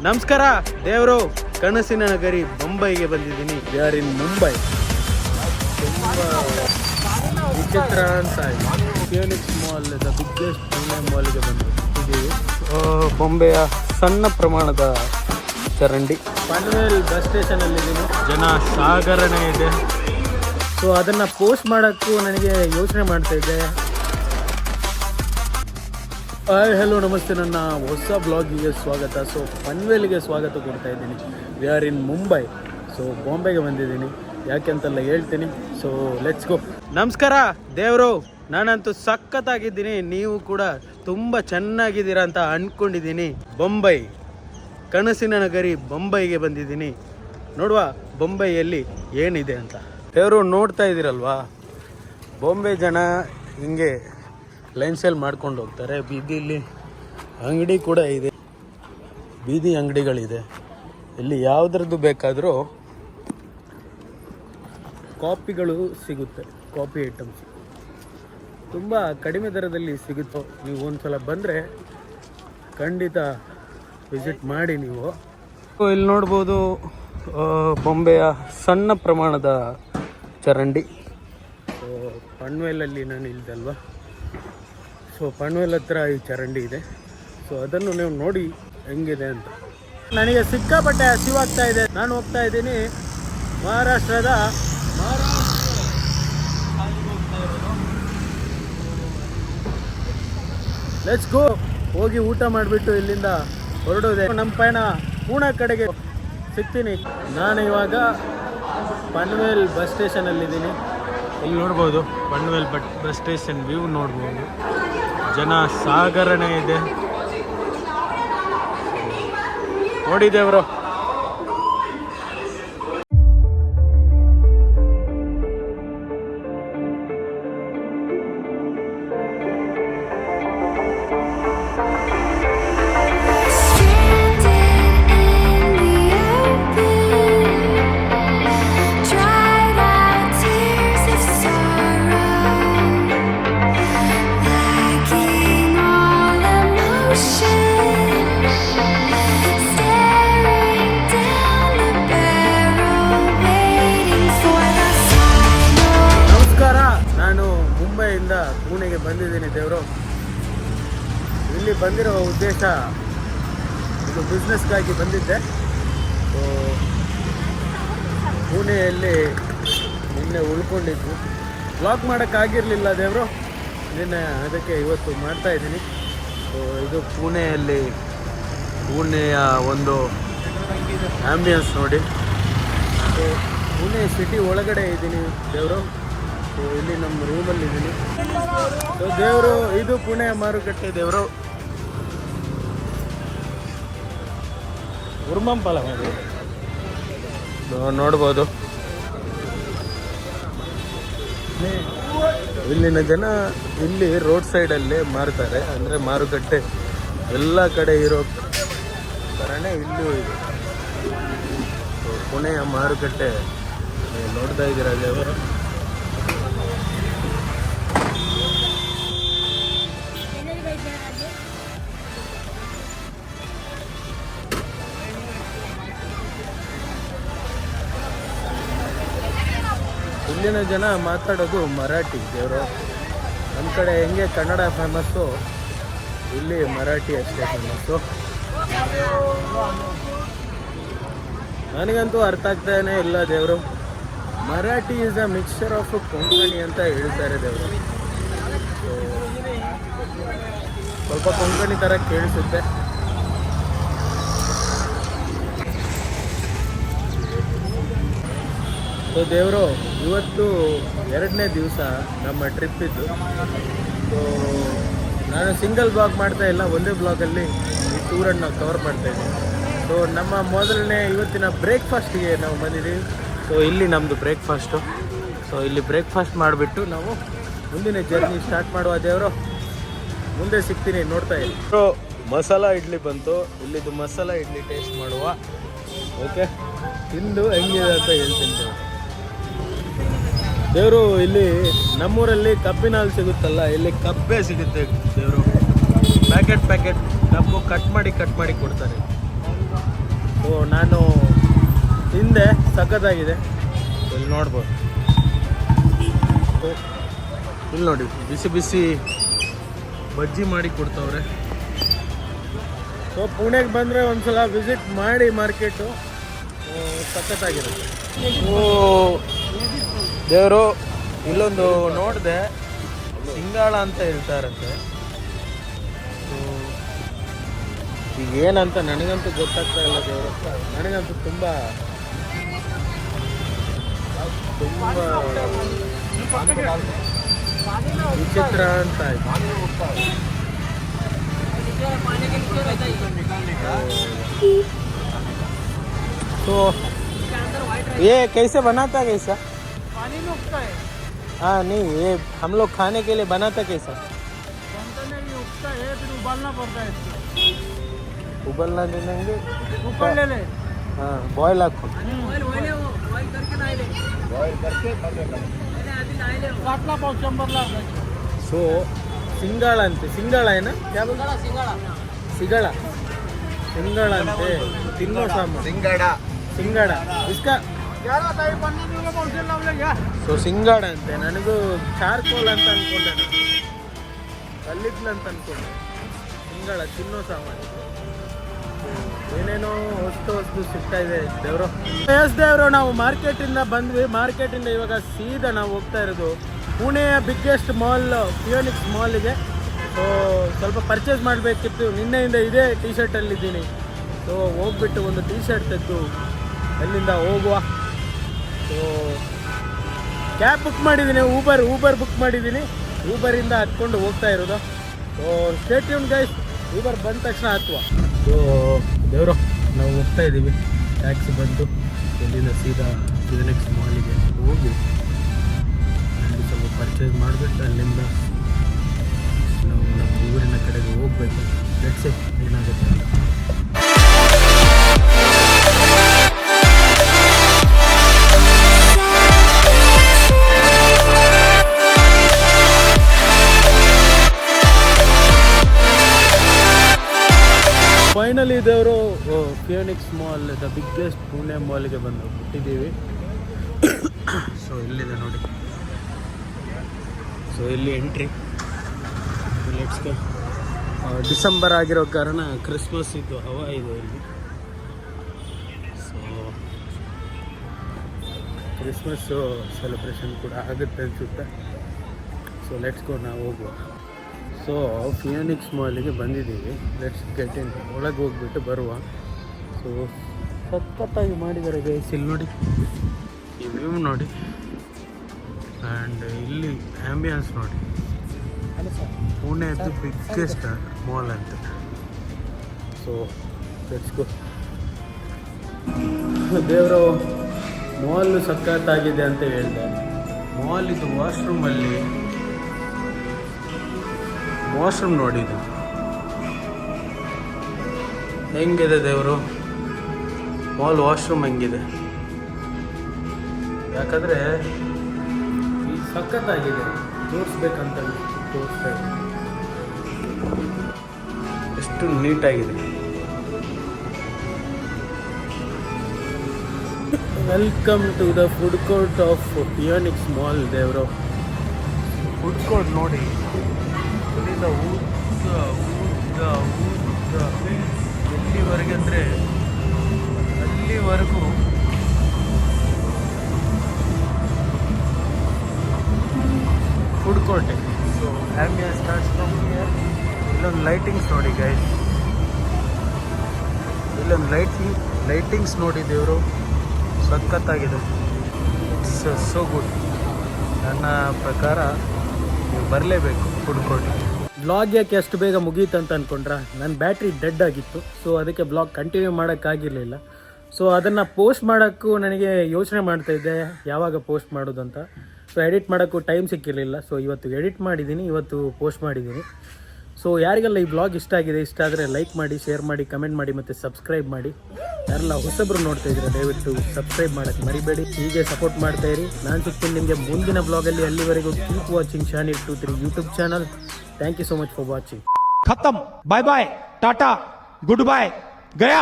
ನಮಸ್ಕಾರ ದೇವರು, ಕನಸಿನ ನಗರಿ ಬೊಂಬೈಗೆ ಬಂದಿದ್ದೀನಿ. V are in Mumbai. ತುಂಬ ವಿಚಿತ್ರ ಅಂತ Phoenix mall, the biggest Pune ಮಾಲ್ಗೆ ಬಂದಿದ್ದೀವಿ. ಬೊಂಬೆಯ ಸಣ್ಣ ಪ್ರಮಾಣದ ಚರಂಡಿ. ಪನ್ವೇಲ್ ಬಸ್ ಸ್ಟೇಷನಲ್ಲಿದ್ದೀನಿ. ಜನ ಸಾಗರಣೆ ಇದೆ. ಸೊ ಅದನ್ನು ಪೋಸ್ಟ್ ಮಾಡೋಕ್ಕೂ ನನಗೆ ಯೋಚನೆ ಮಾಡ್ತಾ ಇದ್ದೆ. ಹಾಯ್ ಹಲೋ ನಮಸ್ತೆ, ನನ್ನ ಹೊಸ ಬ್ಲಾಗಿಗೆ ಸ್ವಾಗತ. ಸೊ ಪನ್ವೇಲ್ಗೆ ಸ್ವಾಗತ ಕೊಡ್ತಾ ಇದ್ದೀನಿ. We are in Mumbai. So ಬಾಂಬೆಗೆ ಬಂದಿದ್ದೀನಿ, ಯಾಕೆಂತೆಲ್ಲ ಹೇಳ್ತೀನಿ. So let's go. ನಮಸ್ಕಾರ ದೇವರು, ನಾನಂತೂ ಸಖತ್ತಾಗಿದ್ದೀನಿ. ನೀವು ಕೂಡ ತುಂಬ ಚೆನ್ನಾಗಿದ್ದೀರಾ ಅಂತ ಅಂದ್ಕೊಂಡಿದ್ದೀನಿ. ಬೊಂಬೈ, ಕನಸಿನ ನಗರಿ ಬೊಂಬೈಗೆ ಬಂದಿದ್ದೀನಿ. ನೋಡುವ ಬೊಂಬೈಯಲ್ಲಿ ಏನಿದೆ ಅಂತ. ದೇವರು ನೋಡ್ತಾ ಇದ್ದೀರಲ್ವಾ, ಬಾಂಬೆ ಜನ ಹಿಂಗೆ ಲೈನ್ಸಲ್ಲಿ ಮಾಡ್ಕೊಂಡು ಹೋಗ್ತಾರೆ. ಬೀದಿಲಿ ಅಂಗಡಿ ಕೂಡ ಇದೆ, ಬೀದಿ ಅಂಗಡಿಗಳಿದೆ. ಇಲ್ಲಿ ಯಾವುದ್ರದ್ದು ಬೇಕಾದರೂ ಕಾಪಿಗಳು ಸಿಗುತ್ತೆ. ಕಾಫಿ ಐಟಮ್ಸ್ ತುಂಬ ಕಡಿಮೆ ದರದಲ್ಲಿ ಸಿಗುತ್ತೋ. ನೀವು ಒಂದು ಸಲ ಬಂದರೆ ಖಂಡಿತ ವಿಸಿಟ್ ಮಾಡಿ. ನೀವು ಇಲ್ಲಿ ನೋಡ್ಬೋದು ಬೊಂಬೆಯ ಸಣ್ಣ ಪ್ರಮಾಣದ ಚರಂಡಿ. ಸೊ ಪನ್ವೇಲಲ್ಲಿ ನಾನು ಇಲ್ದಲ್ವಾ, ಸೊ ಪನ್ವೇಲ್ ಹತ್ರ ಈ ಚರಂಡಿ ಇದೆ. ಸೊ ಅದನ್ನು ನೀವು ನೋಡಿ ಹೆಂಗಿದೆ ಅಂತ. ನನಗೆ ಸಿಕ್ಕಾಪಟ್ಟೆ ಹಸಿವಾಗ್ತಾ ಇದೆ. ನಾನು ಹೋಗ್ತಾ ಇದ್ದೀನಿ ಮಹಾರಾಷ್ಟ್ರದ ಲೆಟ್ಸ್ ಗೋ. ಹೋಗಿ ಊಟ ಮಾಡಿಬಿಟ್ಟು ಇಲ್ಲಿಂದ ಹೊರಡೋದೆ. ನಮ್ಮ ಪಯಣ ಪೂಣೆ ಕಡೆಗೆ. ಸಿಗ್ತೀನಿ. ನಾನು ಇವಾಗ ಪನ್ವೇಲ್ ಬಸ್ ಸ್ಟೇಷನಲ್ಲಿದ್ದೀನಿ. ಇಲ್ಲಿ ನೋಡ್ಬೋದು ಪನ್ವೇಲ್ ಬಸ್ ಸ್ಟೇಷನ್ ವ್ಯೂ ನೋಡ್ಬೋದು. ಜನ ಸಾಗರಣೆ ಇದೆ ನೋಡಿದ್ದೇವ್ರು. ಪುಣೆಗೆ ಬಂದಿದ್ದೀನಿ ದೇವರು. ಇಲ್ಲಿ ಬಂದಿರೋ ಉದ್ದೇಶ, ಇದು ಬಿಸ್ನೆಸ್ಗಾಗಿ ಬಂದಿದ್ದೆ. ಸೊ ಪುಣೆಯಲ್ಲಿ ನಿನ್ನೆ ಉಳ್ಕೊಂಡಿದ್ದು. ವ್ಲಾಗ್ ಮಾಡೋಕ್ಕಾಗಿರಲಿಲ್ಲ ದೇವರು ನಿನ್ನೆ, ಅದಕ್ಕೆ ಇವತ್ತು ಮಾಡ್ತಾ ಇದ್ದೀನಿ. ಸೊ ಇದು ಪುಣೆಯಲ್ಲಿ, ಪುಣೆಯ ಒಂದು ಆ್ಯಂಬಿಯನ್ಸ್ ನೋಡಿ. ಸೊ ಪುಣೆ ಸಿಟಿ ಒಳಗಡೆ ಇದ್ದೀನಿ ದೇವರು. ಸೊ ಇಲ್ಲಿ ನಮ್ಮ ರೂಮಲ್ಲಿ ಇದ್ದೀನಿ. ಸೊ ದೇವರು, ಇದು ಪುಣೆ ಮಾರುಕಟ್ಟೆ ದೇವರು. ಉರ್ಮಂಪಲ ನೋಡ್ಬೋದು. ಇಲ್ಲಿನ ಜನ ಇಲ್ಲಿ ರೋಡ್ ಸೈಡಲ್ಲೇ ಮಾರ್ತಾರೆ. ಅಂದರೆ ಮಾರುಕಟ್ಟೆ ಎಲ್ಲ ಕಡೆ ಇರೋ ಥರನೇ ಇಲ್ಲೂ ಇದೆ. ಸೊ ಪುಣೆಯ ಮಾರುಕಟ್ಟೆ ನೋಡ್ತಾ ಇದ್ದೀರಾ ದೇವರು. ಇಲ್ಲಿನ ಜನ ಮಾತಾಡೋದು ಮರಾಠಿ ದೇವರು. ನಮ್ಮ ಕಡೆ ಹೆಂಗೆ ಕನ್ನಡ ಫೇಮಸ್ಸು, ಇಲ್ಲಿ ಮರಾಠಿ ಅಷ್ಟೇ ಫೇಮಸ್ಸು. ನನಗಂತೂ ಅರ್ಥ ಆಗ್ತಾನೇ ಇಲ್ಲ ದೇವರು. Marathi is a mixture of Konkani ಅಂತ ಹೇಳ್ತಾರೆ ದೇವರು. ಸ್ವಲ್ಪ ಕೊಂಕಣಿ ಥರ ಕೇಳಿಸುತ್ತೆ. ಸೊ ದೇವರು, ಇವತ್ತು 2ನೇ ದಿವಸ ನಮ್ಮ ಟ್ರಿಪ್ ಇದ್ದು. ಸೊ ನಾನು ಸಿಂಗಲ್ ಬ್ಲಾಗ್ ಮಾಡ್ತಾ ಇಲ್ಲ, ಒಂದೇ ಬ್ಲಾಗಲ್ಲಿ ಈ ಟೂರನ್ನು ನಾವು ಕವರ್ ಮಾಡ್ತಾಯಿದ್ದೀನಿ. ಸೊ ನಮ್ಮ ಮೊದಲನೇ ಇವತ್ತಿನ ಬ್ರೇಕ್ಫಾಸ್ಟಿಗೆ ನಾವು ಬಂದಿದ್ದೀವಿ. ಸೊ ಇಲ್ಲಿ ನಮ್ಮದು ಬ್ರೇಕ್ಫಾಸ್ಟು. ಸೊ ಇಲ್ಲಿ ಬ್ರೇಕ್ಫಾಸ್ಟ್ ಮಾಡಿಬಿಟ್ಟು ನಾವು ಮುಂದಿನ ಜರ್ನಿ ಸ್ಟಾರ್ಟ್ ಮಾಡುವ ದೇವರು. ಮುಂದೆ ಸಿಗ್ತೀನಿ, ನೋಡ್ತಾ ಇದ್ದೀನಿ. ಸೊ ಮಸಾಲ ಇಡ್ಲಿ ಬಂತು. ಇಲ್ಲಿದ್ದು ಮಸಾಲ ಇಡ್ಲಿ ಟೇಸ್ಟ್ ಮಾಡುವ. ಓಕೆ, ತಿಂದು ಹೆಂಗಿದೆ ಅಂತ ಹೇಳ್ತೀನಿ ದೇವರು. ಇಲ್ಲಿ ನಮ್ಮೂರಲ್ಲಿ ಕಬ್ಬಿನ ಹಾಲು ಸಿಗುತ್ತಲ್ಲ, ಇಲ್ಲಿ ಕಬ್ಬೆ ಸಿಗುತ್ತೆ ದೇವರು. ಪ್ಯಾಕೆಟ್ ಕಬ್ಬು ಕಟ್ ಮಾಡಿ ಕೊಡ್ತಾರೆ. ನಾನು ತಿಂದೆ, ಸಖತ್ತಾಗಿದೆ. ಇಲ್ಲಿ ನೋಡ್ಬೋದು, ಇಲ್ಲಿ ನೋಡಿ ಬಿಸಿ ಬಿಸಿ ಬಜ್ಜಿ ಮಾಡಿ ಕೊಡ್ತವ್ರೆ. ಸೊ ಪುಣೆಗೆ ಬಂದರೆ ಒಂದ್ಸಲ ವಿಸಿಟ್ ಮಾಡಿ ಮಾರ್ಕೆಟು, ಸಖತ್ತಾಗಿರುತ್ತೆ. ದೇವರು ಇಲ್ಲೊಂದು ನೋಡಿದೆ, ಸಿಂಗಾಳ ಅಂತ ಹೇಳ್ತಾರಂತೆ. ಈಗ ಏನಂತ ನನಗಂತೂ ಗೊತ್ತಾಗ್ತಾ ಇಲ್ಲ ದೇವರು. ನನಗಂತೂ ತುಂಬ ವಿಚಿತ್ರ ಅಂತ ಆಯ್ತು. तो ये कैसे बनाता कैसा? पानी में उगता है। हाँ नहीं, ये हम लोग खाने के लिए बनाता कैसा? उगता है, फिर उबालना पड़ता है इसको। उबलना देंगे, ऊपर ले ले। हाँ, बॉयल आपको सो सिंगाड़ा अंते. सिंगाड़ा है ना, क्या बोलते? सिंगाड़ा. सिंगाड़ा अंते तिन्नो सामान. सिंगाड़ा इसका ಸೊ ಸಿಂಗಾಡ ಅಂತೆ. ನನಗೂ ಚಾರ್ಕೋಲ್ ಅಂತ ಅನ್ಕೊಂಡೆ, ಕಲ್ಲಿದ್ಲು ಅಂತ ಅನ್ಕೊಂಡೆ. ಸಿಂಗಾಳ ತಿನ್ನೋ ಸಾಮಾನು, ಏನೇನೋ ಹೊಸ್ತು ಸಿಗ್ತಾ ಇದೆ ದೇವರು. ಎಸ್ ದೇವರು, ನಾವು ಮಾರ್ಕೆಟಿಂದ ಬಂದ್ವಿ. ಮಾರ್ಕೆಟಿಂದ ಇವಾಗ ಸೀದಾ ನಾವು ಹೋಗ್ತಾ ಇರೋದು ಪುಣೆಯ ಬಿಗ್ಗೆಸ್ಟ್ ಮಾಲ್ ಫಿಯೋನಿಕ್ಸ್ ಮಾಲಿಗೆ. ಸೊ ಸ್ವಲ್ಪ ಪರ್ಚೇಸ್ ಮಾಡಬೇಕಿತ್ತು. ನಿನ್ನೆಯಿಂದ ಇದೇ ಟಿ ಶರ್ಟಲ್ಲಿದ್ದೀನಿ. ಸೊ ಹೋಗ್ಬಿಟ್ಟು ಒಂದು ಟಿ ಶರ್ಟ್ ತೆಗೆದು ಅಲ್ಲಿಂದ ಹೋಗುವ. ಸೊ ಕ್ಯಾಬ್ ಬುಕ್ ಮಾಡಿದ್ದೀನಿ, ಊಬರ್ ಬುಕ್ ಮಾಡಿದ್ದೀನಿ. ಊಬರಿಂದ ಹತ್ಕೊಂಡು ಹೋಗ್ತಾ ಇರೋದು. So stay tune guys, Uber ಬಂದ ತಕ್ಷಣ ಹತ್ತುವ. ಸೊ ದೇವರು, ನಾವು ಹೋಗ್ತಾ ಇದ್ದೀವಿ. ಟ್ಯಾಕ್ಸಿ ಬಂತು. ಇಲ್ಲಿಂದ ಸೀದಾ ಫಿಯೋನಿಕ್ಸ್ ಮಾಲಿಗೆ ಹೋಗಿ ಅಲ್ಲಿ ಸ್ವಲ್ಪ ಪರ್ಚೇಸ್ ಮಾಡಿಬಿಟ್ಟು ಅಲ್ಲಿಂದ ನಾವು ನಮ್ಮ ಊರಿನ ಕಡೆಗೆ ಹೋಗಬೇಕು. ಲೆಟ್ಸ್ ಸೀ ಏನಾಗುತ್ತೆ. ಫೈನಲಿ ದೇವರು Phoenix mall, the biggest Pune ಮಾಲ್ಗೆ ಬಂದು ಬಿಟ್ಟಿದ್ದೀವಿ. ಸೊ ಇಲ್ಲಿದೆ ನೋಡಿ. ಸೊ ಇಲ್ಲಿ ಎಂಟ್ರಿ. Let's go. ಡಿಸೆಂಬರ್ ಆಗಿರೋ ಕಾರಣ ಕ್ರಿಸ್ಮಸ್ ಇದ್ದು ಹವಾ ಇದೆ ಇಲ್ಲಿ. ಸೊ ಕ್ರಿಸ್ಮಸ್ಸು ಸೆಲೆಬ್ರೇಷನ್ ಕೂಡ ಆಗುತ್ತೆ ಅನಿಸುತ್ತೆ. ಸೊ ಲೆಟ್ಸ್ ಗೋ, ನಾವು ಹೋಗುವ. ಸೊ ಫಿಯೋನಿಕ್ಸ್ ಮಾಲಿಗೆ ಬಂದಿದ್ದೀವಿ. Let's get in. ಒಳಗೆ ಹೋಗ್ಬಿಟ್ಟು ಬರುವ. ಸೊ ಸಖತ್ತಾಗಿ ಮಾಡಿದ್ದಾರೆ ಗೈಸ್. ಇಲ್ಲಿ ನೋಡಿ, ಈ ವ್ಯೂ ನೋಡಿ, ಆ್ಯಂಡ್ ಇಲ್ಲಿ ಆ್ಯಂಬಿಯನ್ಸ್ ನೋಡಿ. ಪುಣೆದು ಬಿಗ್ಗೆಸ್ಟ್ ಮಾಲ್ ಅಂತ. ಸೊ ಲೆಟ್ಸ್ ಗೋ. ದೇವರು, ಮಾಲ್ ಸಖತ್ತಾಗಿದೆ ಅಂತ ಹೇಳಿದೆ. ಮಾಲ್ ಇದು ವಾಶ್ರೂಮ್ ನೋಡಿದ್ದು ಹೆಂಗಿದೆ ದೇವರು. ಮಾಲ್ ವಾಶ್ರೂಮ್ ಹೆಂಗಿದೆ, ಯಾಕಂದರೆ ಈ ಸಖತ್ತಾಗಿದೆ. ತೋರಿಸ್ಬೇಕಂತ ತೋರಿಸ್ತಾ ಇದೆ, ಎಷ್ಟು ನೀಟಾಗಿದೆ. Welcome to the food court of Phoenix mall ದೇವರು. ಫುಡ್ ಕೋರ್ಟ್ ನೋಡಿ, ಇಲ್ಲಿಂದ ಎಲ್ಲಿವರೆಗೆ ಅಂದರೆ ಅಲ್ಲಿವರೆಗೂ ಫುಡ್ ಕೋರ್ಟೆ. So ambience starts from here. ಇಲ್ಲೊಂದು ಲೈಟಿಂಗ್ಸ್ ನೋಡಿ ಗೈಸ್, ಇಲ್ಲೊಂದು ಲೈಟಿಂಗ್ಸ್ ನೋಡಿ ದೇವರು, ಸಖತ್ತಾಗಿದೆ. It's so good. ನನ್ನ ಪ್ರಕಾರ ನೀವು ಬರಲೇಬೇಕು ಫುಡ್ ಕೋರ್ಟಿಗೆ. ಬ್ಲಾಗ್ ಯಾಕೆ ಅಷ್ಟು ಬೇಗ ಮುಗೀತು ಅಂತ ಅಂದ್ಕೊಂಡ್ರೆ, ನನ್ನ ಬ್ಯಾಟ್ರಿ ಡೆಡ್ ಆಗಿತ್ತು. ಸೊ ಅದಕ್ಕೆ ಬ್ಲಾಗ್ ಕಂಟಿನ್ಯೂ ಮಾಡೋಕ್ಕಾಗಿರಲಿಲ್ಲ. ಸೊ ಅದನ್ನು ಪೋಸ್ಟ್ ಮಾಡೋಕ್ಕೂ ನನಗೆ ಯೋಚನೆ ಮಾಡ್ತಾಯಿದ್ದೆ ಯಾವಾಗ ಪೋಸ್ಟ್ ಮಾಡೋದಂತ. ಸೊ ಎಡಿಟ್ ಮಾಡೋಕ್ಕೂ ಟೈಮ್ ಸಿಕ್ಕಿರಲಿಲ್ಲ. ಸೊ ಇವತ್ತು ಎಡಿಟ್ ಮಾಡಿದ್ದೀನಿ, ಇವತ್ತು ಪೋಸ್ಟ್ ಮಾಡಿದ್ದೀನಿ. ಸೊ ಯಾರಿಗೆಲ್ಲ ಈ ಬ್ಲಾಗ್ ಇಷ್ಟ ಆದರೆ ಲೈಕ್ ಮಾಡಿ, ಶೇರ್ ಮಾಡಿ, ಕಮೆಂಟ್ ಮಾಡಿ ಮತ್ತು ಸಬ್ಸ್ಕ್ರೈಬ್ ಮಾಡಿ. ಯಾರೆಲ್ಲ ಹೊಸಬ್ರು ನೋಡ್ತಾ ಇದ್ದೀರಾ ದಯವಿಟ್ಟು ಸಬ್ಸ್ಕ್ರೈಬ್ ಮಾಡೋಕ್ಕೆ ಮರಿಬೇಡಿ. ಹೀಗೆ ಸಪೋರ್ಟ್ ಮಾಡ್ತಾಯಿರಿ. ನಾನು ಸಿಗ್ತೀನಿ ನಿಮಗೆ ಮುಂದಿನ ಬ್ಲಾಗಲ್ಲಿ. ಅಲ್ಲಿವರೆಗೂ keep watching Shani23 YouTube channel. Thank you so much for watching. खत्म. Bye bye, tata, goodbye, गया.